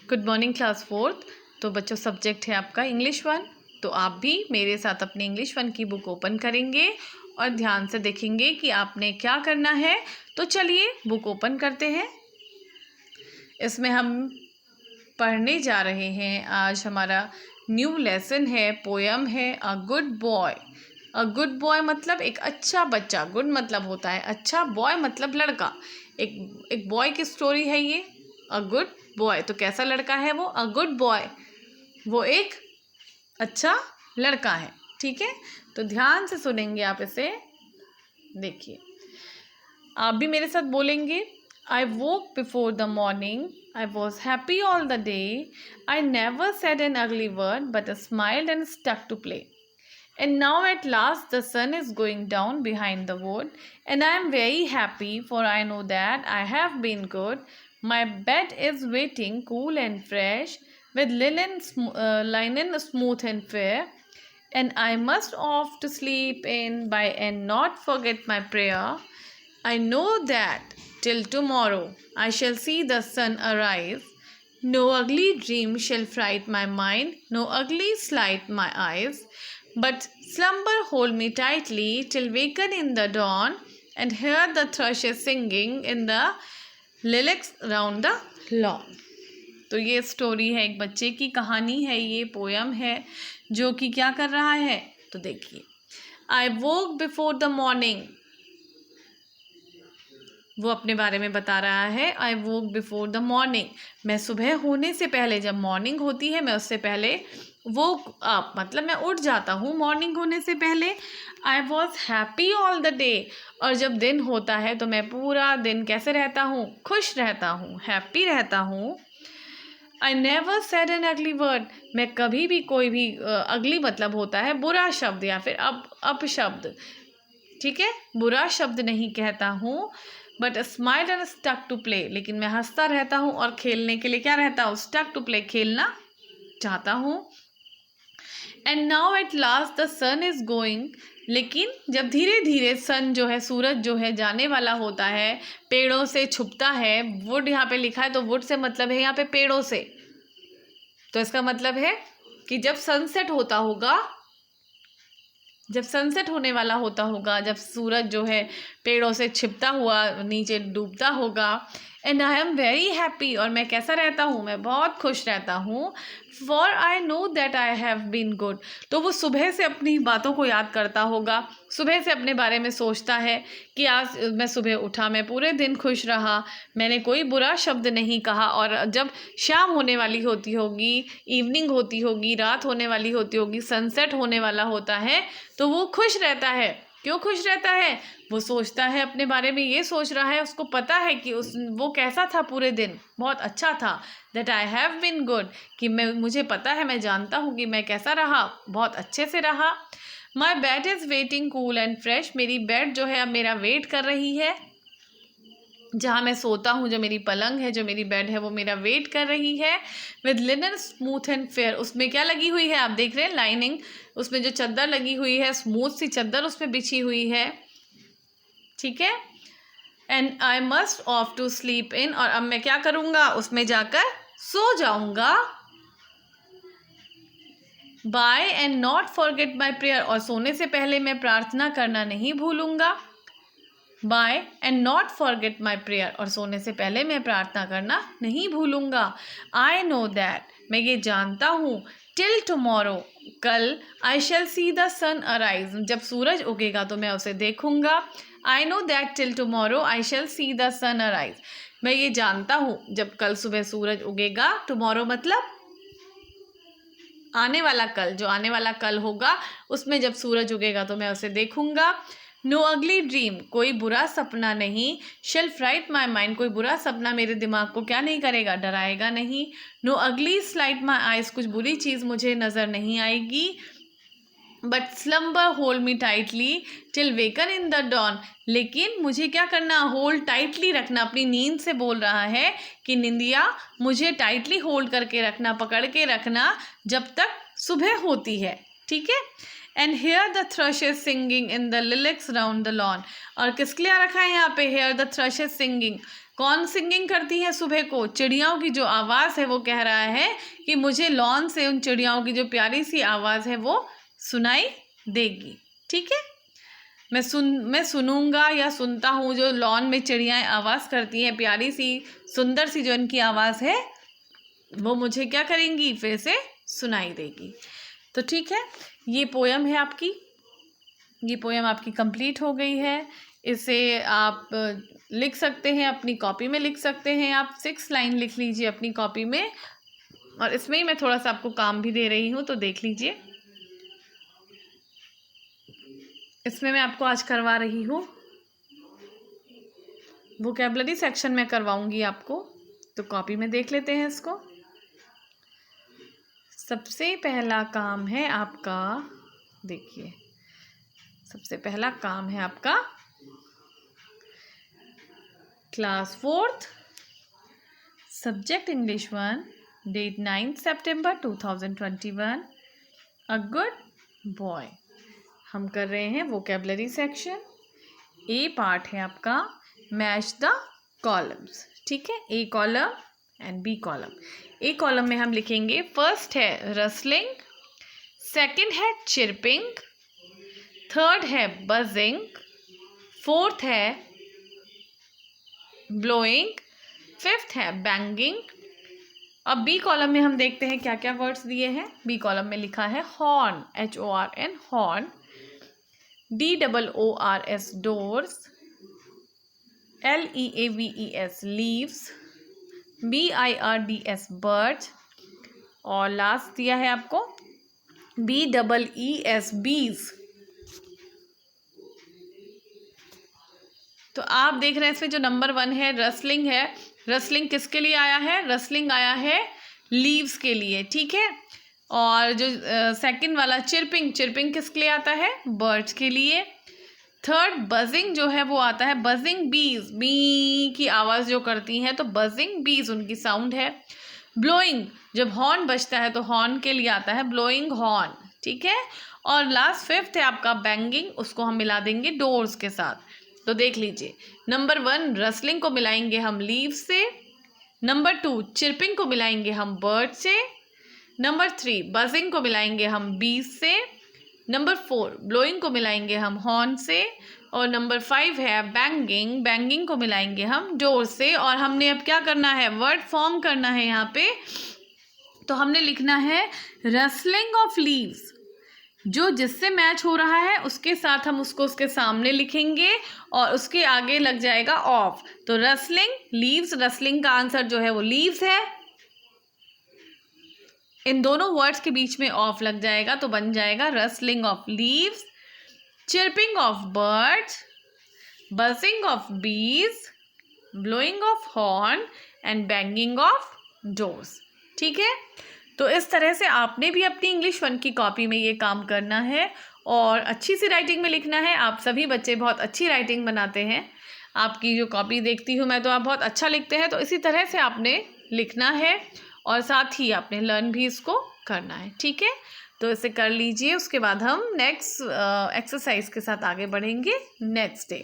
Good morning class fourth. तो बच्चों subject है आपका इंग्लिश वन। तो आप भी मेरे साथ अपनी इंग्लिश वन की बुक ओपन करेंगे और ध्यान से देखेंगे कि आपने क्या करना है। तो चलिए बुक ओपन करते हैं। इसमें हम पढ़ने जा रहे हैं। आज हमारा न्यू लेसन है, पोयम है अ गुड बॉय। अ गुड बॉय मतलब एक अच्छा बच्चा। गुड मतलब होता है अच्छा, बॉय मतलब लड़का। एक बॉय की स्टोरी है ये, अ गुड बॉय। तो कैसा लड़का है वो? अ गुड बॉय, वो एक अच्छा लड़का है। ठीक है, तो ध्यान से सुनेंगे आप इसे। देखिए, आप भी मेरे साथ बोलेंगे। I woke before the morning. I was happy all the day. I never said an ugly word, but smiled and stuck to play. And now at last the sun is going down behind the wood, and I am very happy, for I know that I have been good. My bed is waiting cool and fresh, with linen smooth and fair, and I must off to sleep in by and not forget my prayer. I know that till tomorrow I shall see the sun arise. No ugly dream shall fright my mind, no ugly slight my eyes. But slumber hold me tightly till waken in the dawn, and hear the thrushes singing in the lilacs round the lawn. तो ये story है, एक बच्चे की कहानी है, ये poem है जो कि क्या कर रहा है। तो देखिए, आई वोक बिफोर द मॉर्निंग, वो अपने बारे में बता रहा है। आई वोक बिफोर द मॉर्निंग, मैं सुबह होने से पहले, जब मॉर्निंग होती है मैं उससे पहले वोक अप, मतलब मैं उठ जाता हूँ मॉर्निंग होने से पहले। I was happy all the day, और जब दिन होता है तो मैं पूरा दिन कैसे रहता हूँ? खुश रहता हूँ, हैप्पी रहता हूँ। आई नेवर सेड एन अगली वर्ड, मैं कभी भी कोई भी अगली मतलब होता है बुरा शब्द या फिर अपशब्द, ठीक है, बुरा शब्द नहीं कहता हूँ। But smile and stuck to play, लेकिन मैं हंसता रहता हूँ और खेलने के लिए क्या रहता हूँ? स्टक टू प्ले, खेलना चाहता हूँ। And now at last the sun is going, लेकिन जब धीरे धीरे सन जो है, सूरज जो है जाने वाला होता है, पेड़ों से छुपता है। वुड यहाँ पे लिखा है तो वुड से मतलब है यहाँ पे पेड़ों से। तो इसका मतलब है कि जब सनसेट होता होगा, जब सनसेट होने वाला होता होगा, जब सूरज जो है पेड़ों से छिपता हुआ नीचे डूबता होगा। And I am very happy, और मैं कैसा रहता हूँ? मैं बहुत खुश रहता हूँ। For I know that I have been good, तो वो सुबह से अपनी बातों को याद करता होगा, सुबह से अपने बारे में सोचता है कि आज मैं सुबह उठा, मैं पूरे दिन खुश रहा, मैंने कोई बुरा शब्द नहीं कहा। और जब शाम होने वाली होती होगी, इवनिंग होती होगी, रात होने वाली होती होगी, सनसेट होने वाला होता है, तो वो खुश रहता है। क्यों खुश रहता है? वो सोचता है अपने बारे में, ये सोच रहा है, उसको पता है कि वो कैसा था पूरे दिन, बहुत अच्छा था। That I have been good, कि मुझे पता है, मैं जानता हूँ कि मैं कैसा रहा, बहुत अच्छे से रहा। My bed is waiting cool and fresh, मेरी बेड जो है अब मेरा वेट कर रही है, जहाँ मैं सोता हूँ, जो मेरी पलंग है, जो मेरी बेड है, वो मेरा वेट कर रही है। With linen smooth and fair, उसमें क्या लगी हुई है? आप देख रहे हैं लाइनिंग, उसमें जो चादर लगी हुई है, स्मूथ सी चादर उसमें बिछी हुई है, ठीक है। And I must off to sleep in, और अब मैं क्या करूँगा? उसमें जाकर सो जाऊँगा। Bye and not forget my prayer, और सोने से पहले मैं प्रार्थना करना नहीं भूलूँगा। Bye and not forget my prayer, और सोने से पहले मैं प्रार्थना करना नहीं भूलूँगा। आई नो दैट, मैं ये जानता हूँ। टिल टुमारो, कल। आई shall see the sun arise, जब सूरज उगेगा तो मैं उसे देखूँगा। I know that till tomorrow I shall see the sun arise, मैं ये जानता हूँ जब कल सुबह सूरज उगेगा। टुमारो मतलब आने वाला कल, जो आने वाला कल होगा उसमें जब सूरज उगेगा तो मैं उसे देखूँगा। नो अगली ड्रीम, कोई बुरा सपना नहीं। शेल फ्राइट माई माइंड, कोई बुरा सपना मेरे दिमाग को क्या नहीं करेगा? डराएगा नहीं। नो अगली स्लाइट माई आइज, कुछ बुरी चीज़ मुझे नज़र नहीं आएगी। But slumber hold me tightly till waken in the dawn, लेकिन मुझे क्या करना? होल्ड टाइटली रखना, अपनी नींद से बोल रहा है कि निंदिया मुझे टाइटली होल्ड करके रखना, पकड़ के रखना जब तक सुबह होती है, ठीक है। And hear the thrushes singing in the lilacs round the lawn, और किसके लिए रखा है यहाँ पे हेयर द थ्रशेस सिंगिंग? कौन सिंगिंग करती है सुबह को? चिड़ियाओं की जो आवाज़ है वो कह रहा है कि मुझे लॉन से उन चिड़ियाओं की जो प्यारी सी आवाज़ है वो सुनाई देगी। ठीक है, मैं सुनूंगा या सुनता हूँ जो लॉन में चिड़ियाएँ आवाज़ करती हैं, प्यारी सी सुंदर सी जो इनकी आवाज़ है वो मुझे क्या करेंगी? फिर से सुनाई देगी। तो ठीक है, ये पोयम है आपकी, ये पोयम आपकी कंप्लीट हो गई है। इसे आप लिख सकते हैं, अपनी कॉपी में लिख सकते हैं। आप 6 लाइन लिख लीजिए अपनी कॉपी में, और इसमें ही मैं थोड़ा सा आपको काम भी दे रही हूँ, तो देख लीजिए। इसमें मैं आपको आज करवा रही हूँ, वोकैबुलरी सेक्शन में करवाऊंगी आपको, तो कॉपी में देख लेते हैं इसको। सबसे पहला काम है आपका, देखिए सबसे पहला काम है आपका class 4th, subject English 1, date 9 सितंबर 2021, अ गुड बॉय। हम कर रहे हैं वोकैबुलरी सेक्शन। ए पार्ट है आपका मैच द कॉलम्स। ठीक है, A column and B column. A column में हम लिखेंगे, फर्स्ट है रसलिंग, सेकंड है चिरपिंग, थर्ड है बजिंग, फोर्थ है ब्लोइंग, फिफ्थ है बैंगिंग। अब बी कॉलम में हम देखते हैं क्या क्या वर्ड्स दिए हैं। बी कॉलम में लिखा है horn, HORN horn, DOORS doors, LEAVES leaves, BIRDS birds, और लास्ट दिया है आपको BEES बीज। तो आप देख रहे हैं इसमें जो नंबर 1 है रसलिंग है, रसलिंग किसके लिए आया है? रसलिंग आया है लीव्स के लिए। ठीक है, और जो सेकंड वाला चिरपिंग, चिरपिंग किसके लिए आता है? बर्ड्स के लिए। थर्ड बजिंग जो है वो आता है, बजिंग बीज, बी की आवाज़ जो करती हैं, तो बजिंग बीज उनकी साउंड है। ब्लोइंग, जब हॉर्न बजता है तो हॉर्न के लिए आता है ब्लोइंग हॉर्न। ठीक है, और लास्ट फिफ्थ है आपका बैंगिंग, उसको हम मिला देंगे डोर्स के साथ। तो देख लीजिए, नंबर 1 रसलिंग को मिलाएंगे हम लीव से, नंबर 2 चिरपिंग को मिलाएंगे हम बर्ड से, नंबर 3 बजिंग को मिलाएंगे हम बीज से, नंबर 4 ब्लोइंग को मिलाएंगे हम हॉर्न से, और नंबर 5 है बैंगिंग, बैंगिंग को मिलाएंगे हम डोर से। और हमने अब क्या करना है? वर्ड फॉर्म करना है यहाँ पे। तो हमने लिखना है रसलिंग ऑफ लीव्स, जो जिससे मैच हो रहा है उसके साथ हम उसको उसके सामने लिखेंगे और उसके आगे लग जाएगा ऑफ। तो रसलिंग लीव्स, रसलिंग का आंसर जो है वो लीव्स है। इन दोनों वर्ड्स के बीच में ऑफ लग जाएगा तो बन जाएगा rustling of leaves, chirping of birds, buzzing of bees, blowing of horn and banging of doors. ठीक है, तो इस तरह से आपने भी अपनी इंग्लिश 1 की कॉपी में ये काम करना है और अच्छी सी राइटिंग में लिखना है। आप सभी बच्चे बहुत अच्छी राइटिंग बनाते हैं, आपकी जो कॉपी देखती हूँ मैं तो आप बहुत अच्छा लिखते हैं। तो इसी तरह से आपने लिखना है और साथ ही आपने लर्न भी इसको करना है। ठीक है, तो इसे कर लीजिए, उसके बाद हम नेक्स्ट एक्सरसाइज के साथ आगे बढ़ेंगे नेक्स्ट डे।